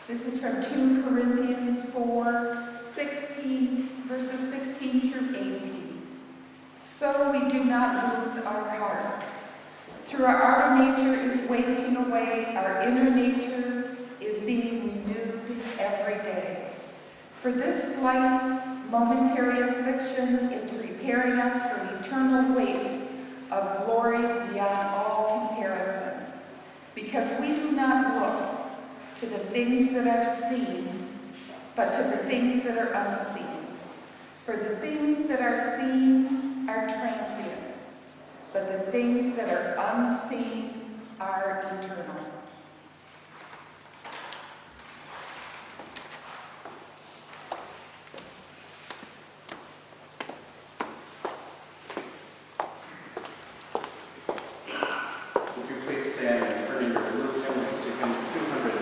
This is from 2 Corinthians 4:16, verses 16 through 18. So we do not lose our heart. Through our outer nature is wasting away, our inner nature is being renewed every day. For this slight, momentary affliction is preparing us for an eternal weight of glory beyond all comparison. Because we do not look to the things that are seen, but to the things that are unseen. For the things that are seen are transient, but the things that are unseen are eternal. Would you please stand and turn in your blue hymnals to hymn 290?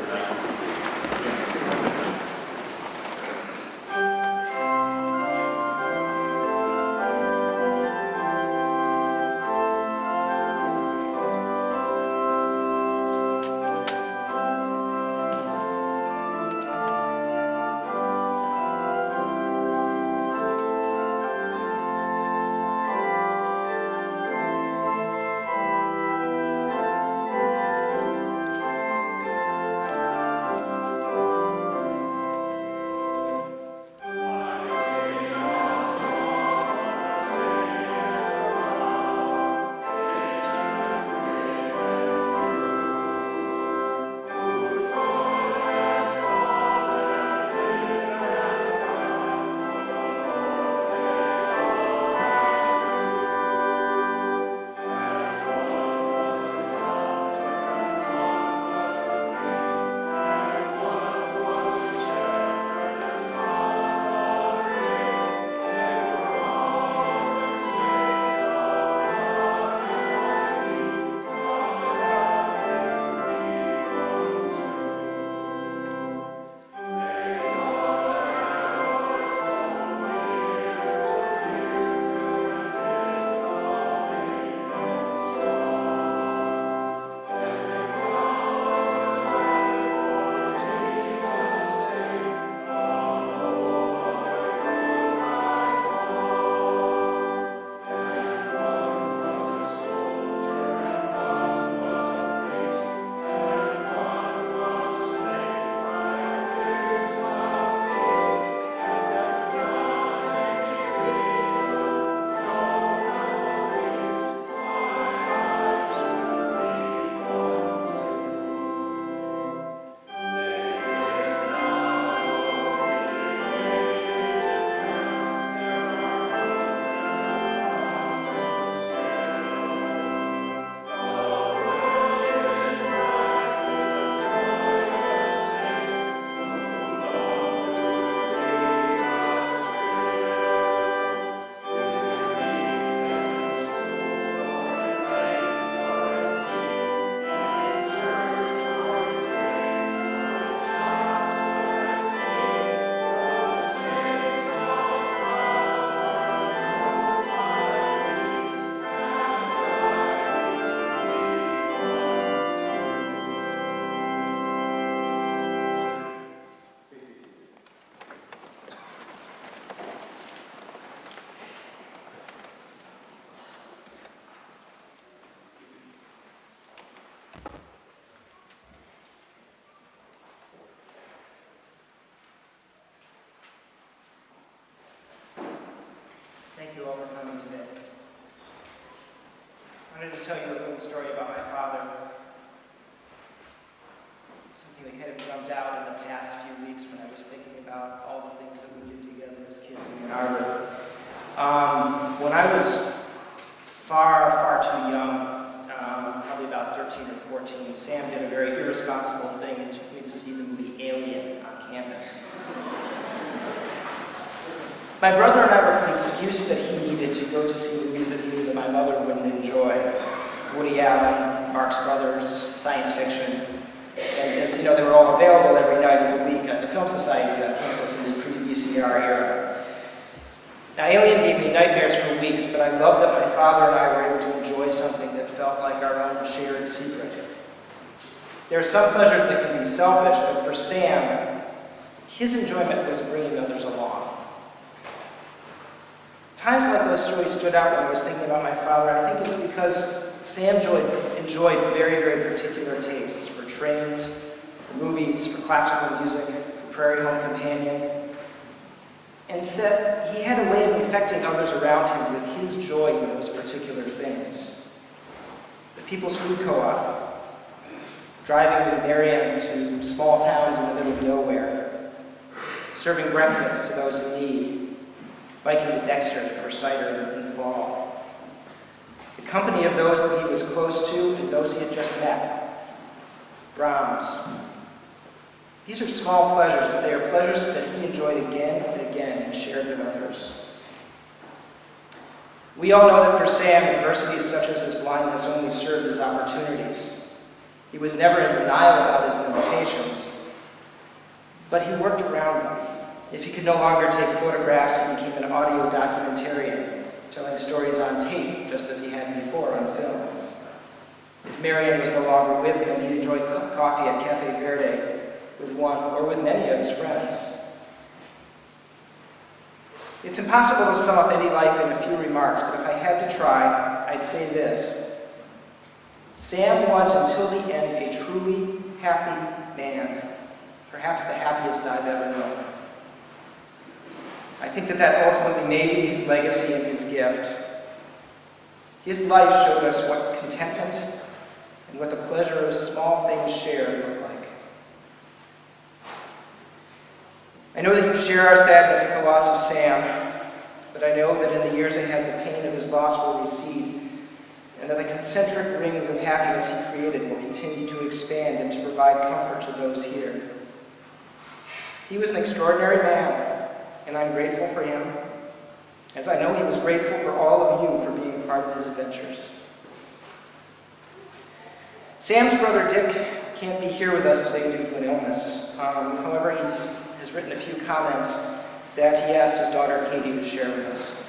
Thank you all for coming today. I wanted to tell you a little story about my father. Something that kind of jumped out in the past few weeks when I was thinking about all the things that we did together as kids in Arbor. When I was far too young, probably about 13 or 14, Sam did a very irresponsible thing and took me to see the movie Alien on campus. My brother and I were an excuse that he needed to go to see movies that he knew that my mother wouldn't enjoy. Woody Allen, Marx Brothers, science fiction. And as you know, they were all available every night of the week at the film societies on campus in the pre-VCR era. Now, Alien gave me nightmares for weeks, but I loved that my father and I were able to enjoy something that felt like our own shared secret. There are some pleasures that can be selfish, but for Sam, his enjoyment was bringing others along. Times like this really stood out when I was thinking about my father. I think it's because Sam enjoyed very, very particular tastes for trains, for movies, for classical music, for Prairie Home Companion, and that he had a way of infecting others around him with his joy in those particular things. The People's Food Co-op, driving with Marianne to small towns in the middle of nowhere, serving breakfast to those in need, biking to Dexter for cider in the fall. The company of those that he was close to and those he had just met. Brahms. These are small pleasures, but they are pleasures that he enjoyed again and again and shared with others. We all know that for Sam, adversities such as his blindness only served as opportunities. He was never in denial about his limitations, but he worked around them. If he could no longer take photographs, he became an audio documentarian, telling stories on tape, just as he had before on film. If Marianne was no longer with him, he'd enjoy coffee at Cafe Verde with one or with many of his friends. It's impossible to sum up any life in a few remarks, but if I had to try, I'd say this. Sam was, until the end, a truly happy man, perhaps the happiest I've ever known. I think that ultimately may be his legacy and his gift. His life showed us what contentment and what the pleasure of small things shared look like. I know that you share our sadness at the loss of Sam, but I know that in the years ahead the pain of his loss will recede, and that the concentric rings of happiness he created will continue to expand and to provide comfort to those here. He was an extraordinary man, and I'm grateful for him, as I know he was grateful for all of you for being part of his adventures. Sam's brother Dick can't be here with us today due to an illness. However, he has written a few comments that he asked his daughter Katie to share with us.